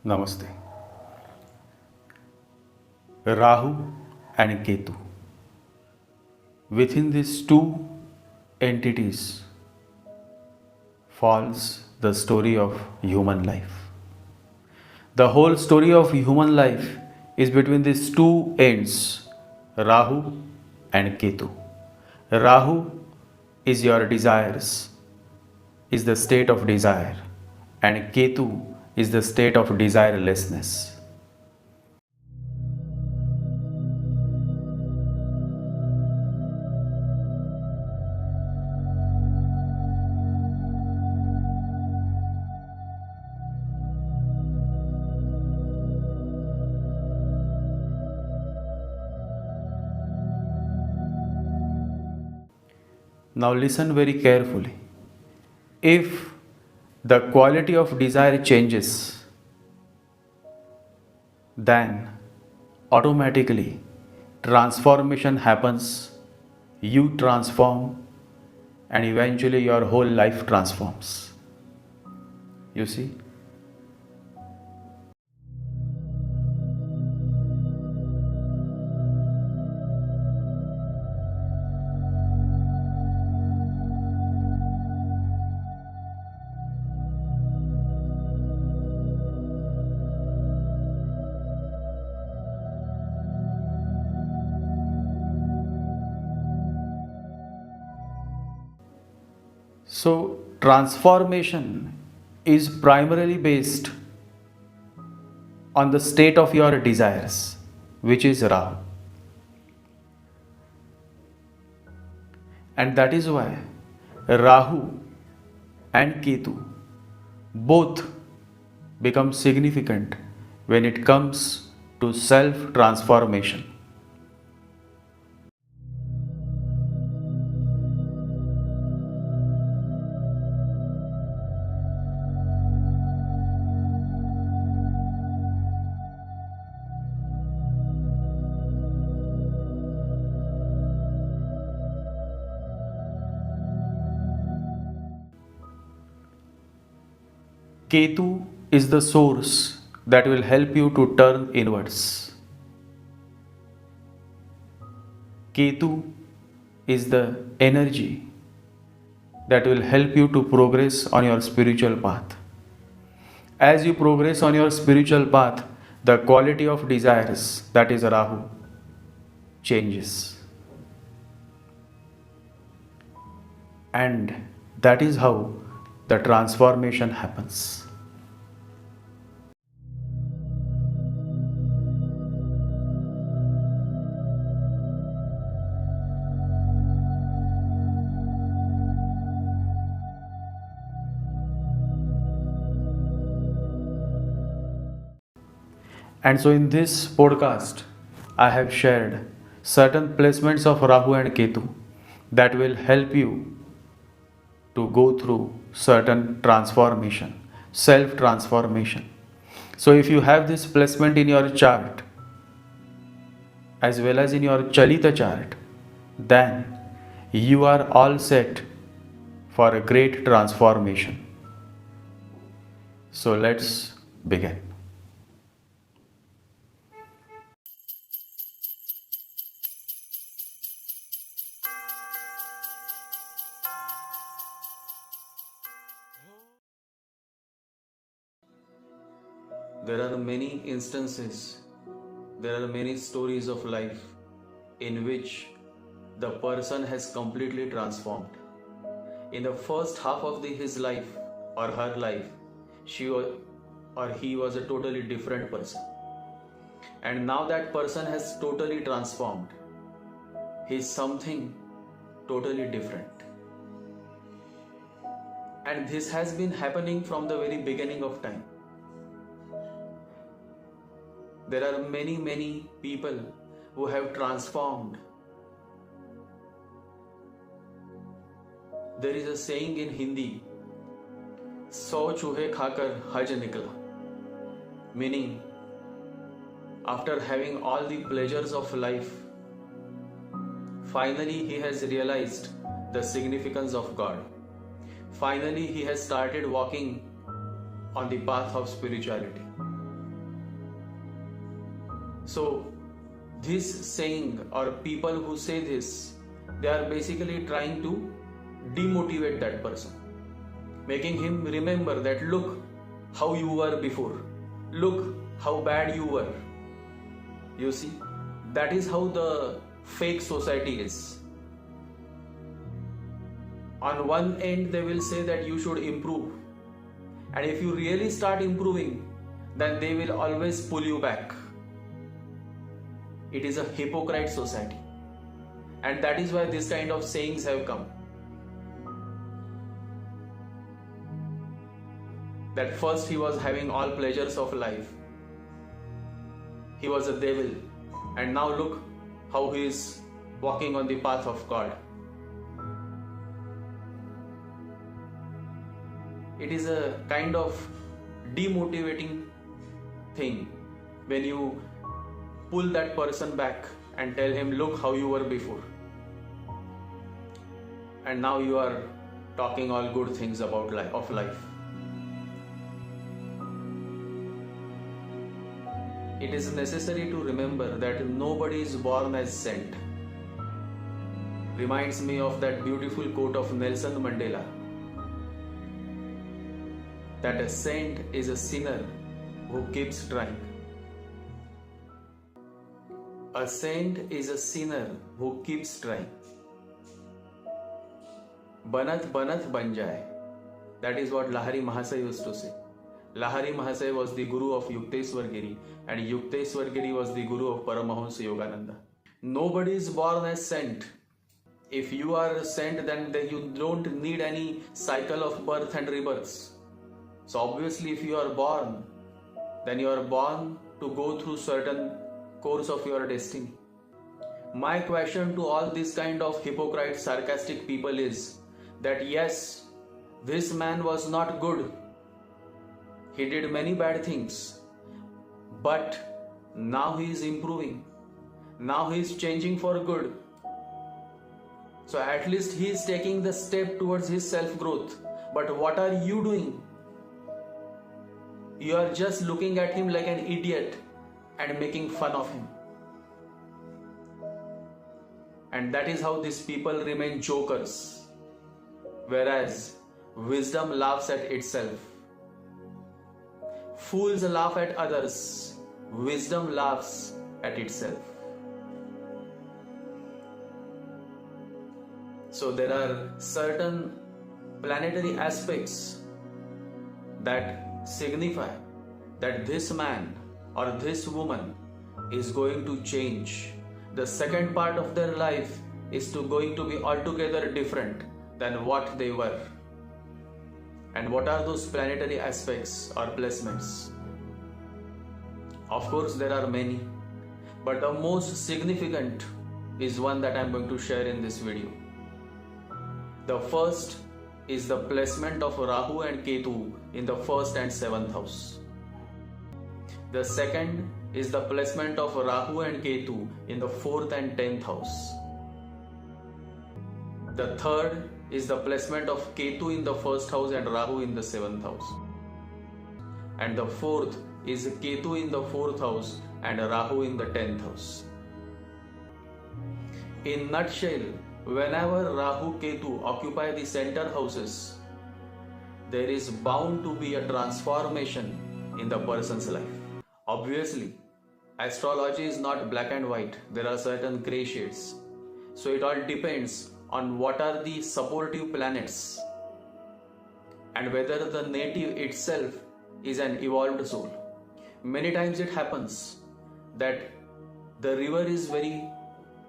Namaste. Rahu and Ketu. Within these two entities falls the story of human life. The whole story of human life is between these two ends, Rahu and Ketu. Rahu is your desires, is the state of desire, and Ketu is the state of desirelessness. Now listen very carefully. If the quality of desire changes, then automatically transformation happens, you transform, and eventually your whole life transforms. You see? So, transformation is primarily based on the state of your desires, which is Rahu. And that is why Rahu and Ketu both become significant when it comes to self transformation. Ketu is the source that will help you to turn inwards. Ketu is the energy that will help you to progress on your spiritual path. As you progress on your spiritual path, the quality of desires, that is Rahu, changes. And that is how the transformation happens. And so in this podcast, I have shared certain placements of Rahu and Ketu that will help you to go through certain transformation, self transformation. So if you have this placement in your chart as well as in your Chalita chart, then you are all set for a great transformation. So let's begin. There are many instances, there are many stories of life in which the person has completely transformed. In the first half of his life or her life, she or he was a totally different person. And now that person has totally transformed. He is something totally different. And this has been happening from the very beginning of time. There are many people who have transformed. There is a saying in Hindi, 100 चूहे खाकर हज निकला, meaning after having all the pleasures of life, finally he has realized the significance of God. Finally he has started walking on the path of spirituality. So this saying, or people who say this, they are basically trying to demotivate that person, making him remember that look how you were before, look how bad you were. You see, that is how the fake society is. On one end they will say that you should improve, and if you really start improving, then they will always pull you back. It is a hypocrite society, and that is why this kind of sayings have come. That first he was having all pleasures of life, he was a devil, and now look how he is walking on the path of God. It is a kind of demotivating thing when you pull that person back and tell him, look how you were before, and now you are talking all good things about life. It is necessary to remember that nobody is born as saint. Reminds me of that beautiful quote of Nelson Mandela, that a saint is a sinner who keeps trying. A saint is a sinner who keeps trying. Banat banat ban jaye. That is what Lahari Mahasaya used to say. Lahari Mahasaya was the guru of Yukteswar Giri, and Yukteswar Giri was the guru of Paramahansa Yogananda. Nobody is born as saint. If you are a saint, then you don't need any cycle of birth and rebirths. So obviously if you are born, then you are born to go through certain course of your destiny. My question to all this kind of hypocrite, sarcastic people is that yes, this man was not good. He did many bad things, but now he is improving. Now he is changing for good. So at least he is taking the step towards his self-growth. But what are you doing? You are just looking at him like an idiot and making fun of him. And that is how these people remain jokers. Whereas wisdom laughs at itself. Fools laugh at others. Wisdom laughs at itself. So there are certain planetary aspects that signify that this man or this woman is going to change. The second part of their life is going to be altogether different than what they were. And what are those planetary aspects or placements? Of course, there are many, but the most significant is one that I am going to share in this video. The first is the placement of Rahu and Ketu in the 1st and 7th house. The second is the placement of Rahu and Ketu in the 4th and 10th house. The third is the placement of Ketu in the 1st house and Rahu in the 7th house. And the fourth is Ketu in the 4th house and Rahu in the 10th house. In nutshell, whenever Rahu Ketu occupy the center houses, there is bound to be a transformation in the person's life. Obviously, astrology is not black and white. There are certain gray shades. So it all depends on what are the supportive planets and whether the native itself is an evolved soul. Many times it happens that the river is very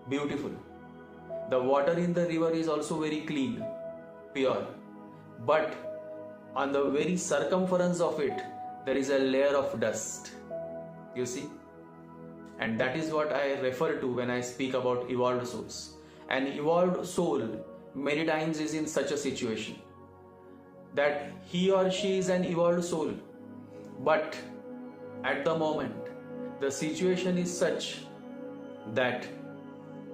beautiful. The water in the river is also very clean, pure. But on the very circumference of it, there is a layer of dust. You see? And that is what I refer to when I speak about evolved souls. An evolved soul many times is in such a situation that he or she is an evolved soul, but at the moment the situation is such that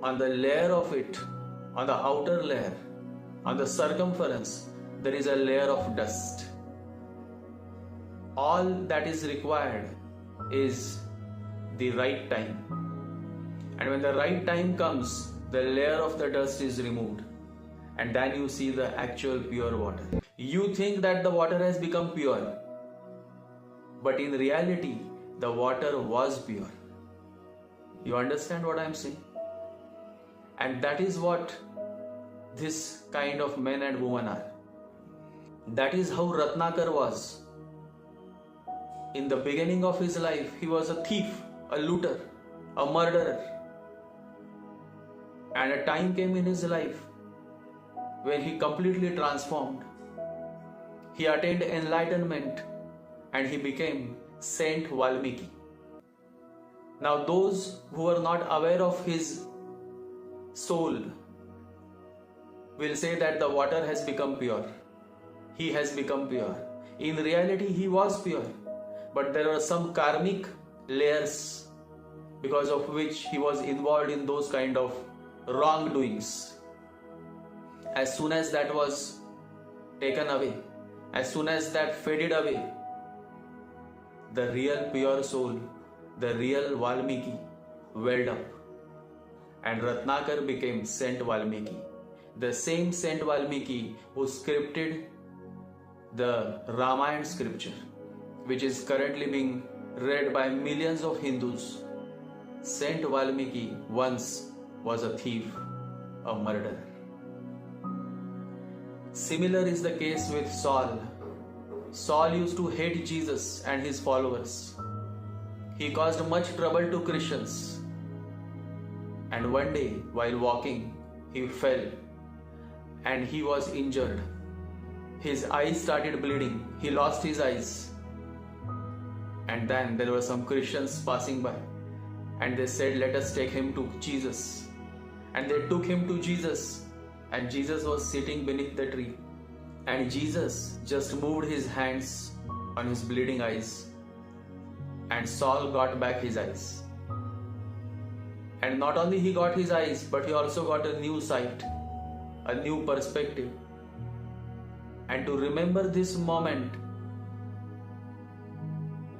on the layer of it, on the outer layer, on the circumference, there is a layer of dust. All that is required is the right time. And when the right time comes, the layer of the dust is removed, and then you see the actual pure water. You think that the water has become pure, but in reality, the water was pure. You understand what I am saying? And that is what this kind of men and women are. That is how Ratnakar was. In the beginning of his life, he was a thief, a looter, a murderer. And a time came in his life when he completely transformed. He attained enlightenment and he became Saint Valmiki. Now those who are not aware of his soul will say that the water has become pure. He has become pure. In reality, he was pure. But there were some karmic layers because of which he was involved in those kind of wrongdoings. As soon as that was taken away, as soon as that faded away, the real pure soul, the real Valmiki welled up, and Ratnakar became Saint Valmiki, the same Saint Valmiki who scripted the Ramayana scripture, which is currently being read by millions of Hindus. Saint Valmiki once was a thief, a murderer. Similar is the case with Saul. Saul used to hate Jesus and his followers. He caused much trouble to Christians. And one day, while walking, he fell and he was injured. His eyes started bleeding. He lost his eyes. And then there were some Christians passing by and they said, "Let us take him to Jesus." And they took him to Jesus, and Jesus was sitting beneath the tree. And Jesus just moved his hands on his bleeding eyes, and Saul got back his eyes. And not only he got his eyes, but he also got a new sight, a new perspective. And to remember this moment,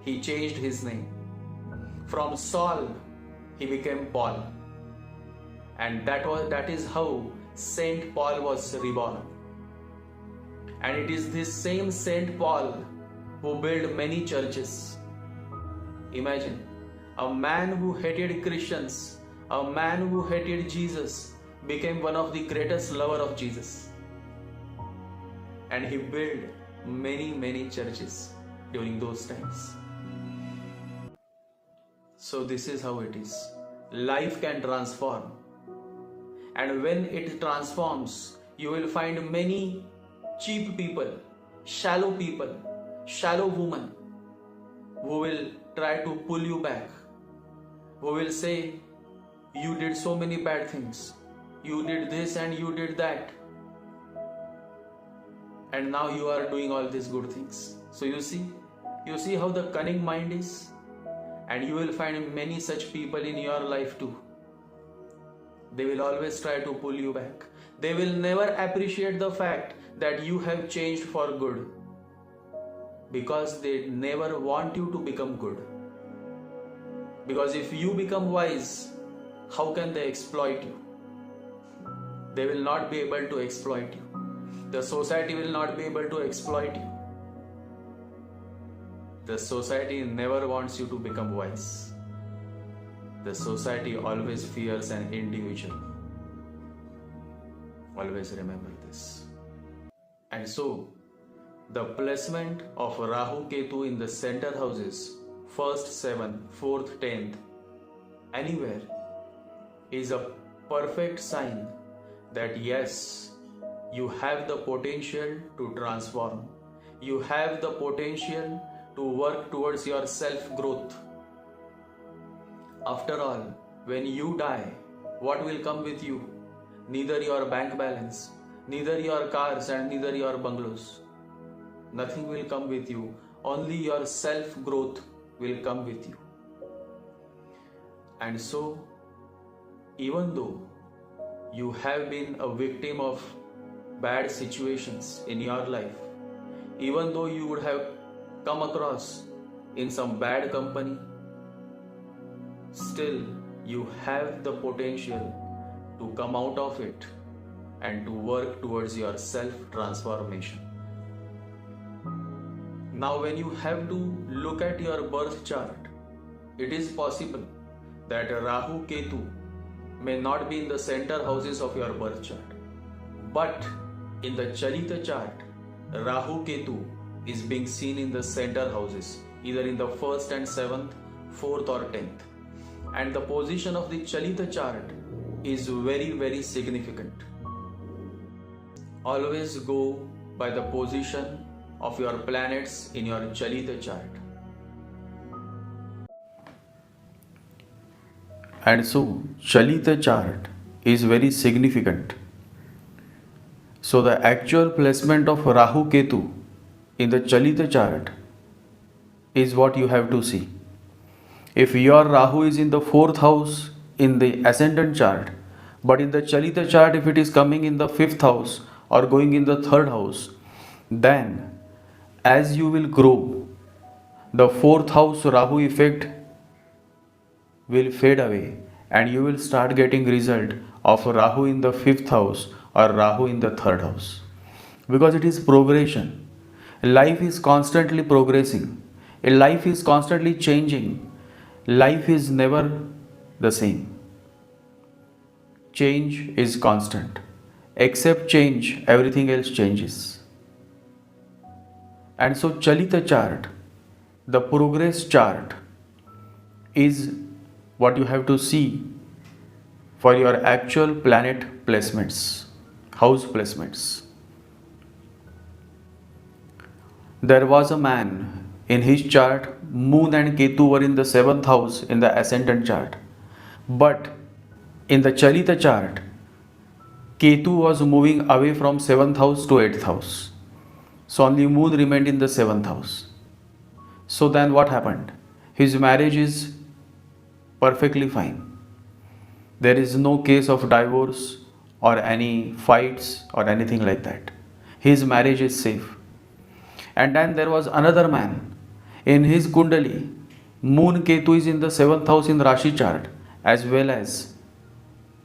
he changed his name. From Saul, he became Paul. And that is how Saint Paul was reborn. And it is this same Saint Paul who built many churches. Imagine, a man who hated Christians, a man who hated Jesus, became one of the greatest lovers of Jesus. And he built many churches during those times. So this is how it is. Life can transform. And when it transforms, you will find many cheap people, shallow women who will try to pull you back, who will say, "You did so many bad things, you did this and you did that, and now you are doing all these good things." So you see how the cunning mind is, and you will find many such people in your life too. They will always try to pull you back. They will never appreciate the fact that you have changed for good, because they never want you to become good. Because if you become wise, how can they exploit you? They will not be able to exploit you. The society will not be able to exploit you. The society never wants you to become wise. The society always fears an individual. Always remember this. And so, the placement of Rahu Ketu in the center houses, 1st, 7th, 4th, 10th, anywhere, is a perfect sign that yes, you have the potential to transform. You have the potential to work towards your self-growth. After all, when you die, what will come with you? Neither your bank balance, neither your cars and neither your bungalows. Nothing will come with you. Only your self-growth will come with you. And so, even though you have been a victim of bad situations in your life, even though you would have come across in some bad company, still you have the potential to come out of it and to work towards your self transformation. Now, when you have to look at your birth chart, it is possible that Rahu Ketu may not be in the center houses of your birth chart, but in the Chalita chart, Rahu Ketu is being seen in the center houses, either in the 1st and 7th, 4th or 10th. And the position of the Chalita chart is very, very significant. Always go by the position of your planets in your Chalita chart. And so, Chalita chart is very significant. So, the actual placement of Rahu Ketu in the Chalita chart is what you have to see. If your Rahu is in the 4th house in the ascendant chart, but in the Chalita chart, if it is coming in the 5th house or going in the 3rd house, then as you will grow, the 4th house Rahu effect will fade away and you will start getting result of Rahu in the 5th house or Rahu in the 3rd house. Because it is progression. Life is constantly progressing. Life is constantly changing. Life is never the same. Change is constant. Except change, everything else changes. And so Chalita chart, the progress chart, is what you have to see for your actual planet placements, house placements. There was a man, in his chart, Moon and Ketu were in the 7th house in the ascendant chart. But in the Chalita chart, Ketu was moving away from 7th house to 8th house. So only Moon remained in the 7th house. So then what happened? His marriage is perfectly fine. There is no case of divorce or any fights or anything like that. His marriage is safe. And then there was another man. In his Kundali, Moon Ketu is in the 7th house in Rashi chart, as well as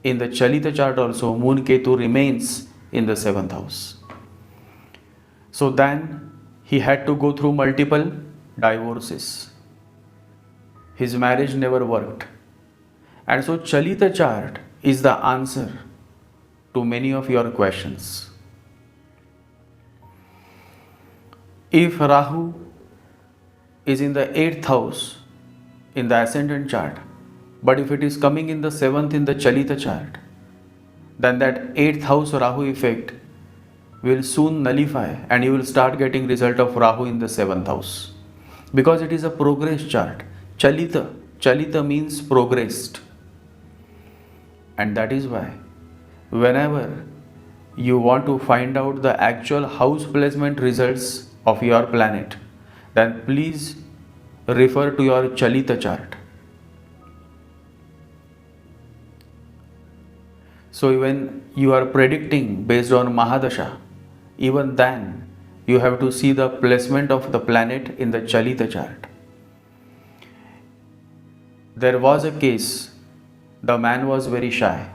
in the Chalita chart also, Moon Ketu remains in the 7th house. So then he had to go through multiple divorces. His marriage never worked. And so Chalita chart is the answer to many of your questions. If Rahu is in the 8th house in the ascendant chart, but if it is coming in the 7th in the Chalita chart, then that 8th house Rahu effect will soon nullify and you will start getting result of Rahu in the 7th house. Because it is a progress chart. Chalita means progressed. And that is why whenever you want to find out the actual house placement results of your planet, then please refer to your Chalita chart. So when you are predicting based on Mahadasha, even then you have to see the placement of the planet in the Chalita chart. There was a case, the man was very shy,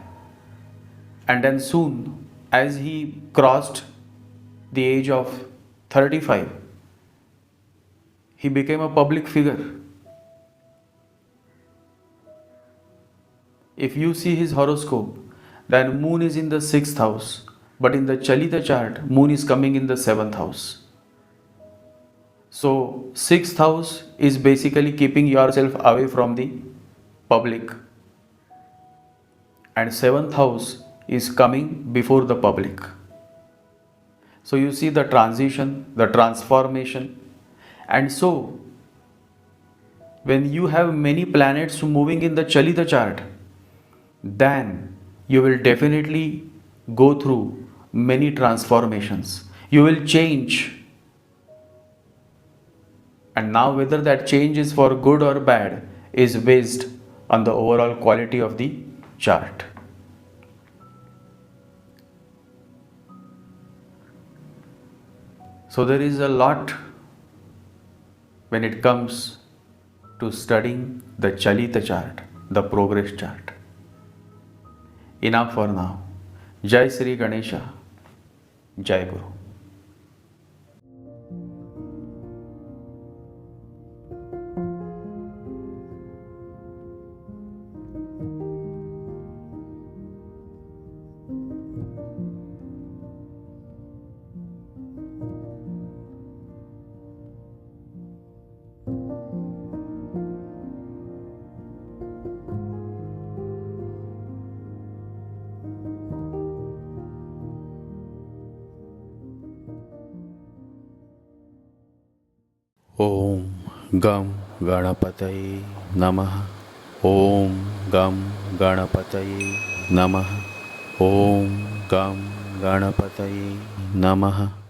and then soon as he crossed the age of 35, he became a public figure. If you see his horoscope, then Moon is in the 6th house, but in the Chalita chart, Moon is coming in the 7th house. So 6th house is basically keeping yourself away from the public, and 7th house is coming before the public. So you see the transition, the transformation. And so when you have many planets moving in the Chalita chart, then you will definitely go through many transformations. You will change. And now whether that change is for good or bad is based on the overall quality of the chart. So there is a lot when it comes to studying the Chalita chart. the progress chart. Enough for now. Jai Sri Ganesha. Jai Guru. ॐ गं गणपतये नमः। ॐ गं गणपतये नमः। ॐ गं गणपतये नमः।